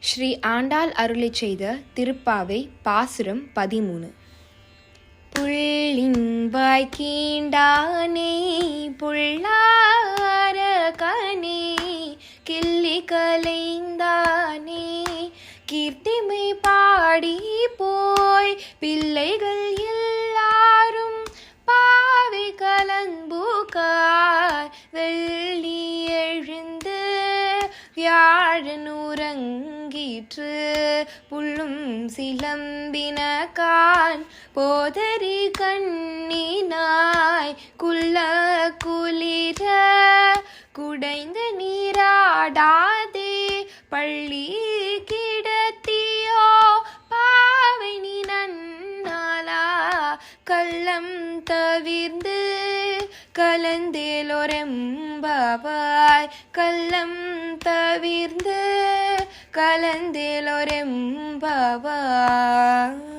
ஸ்ரீ ஆண்டாள் அருளிச் செய்த திருப்பாவை பாசுரம் 13. புள்ளின் வாய்க்கீண்டானே புள்ளார கனே கிள்ளி கலைந்தானே கீர்த்திமை பாடி போய் பிள்ளைகள் எல்லாரும் பாவை கலம்புகார் வெள்ளி எழுந்து வியாழன் உறங்கிற்று புள்ளும் சிலம்பின கான் போதரி கண்ணினாய் குள்ள குளிர குடைந்து நீராடாதே பள்ளி கிடத்தியோ பாவை நீ நன்னாளா கள்ளம் தவிர்ந்து கலந்தேலோரெம்பவாய் கள்ளம் தவிர்ந்து கலந்தேலோரெம்பவாய்.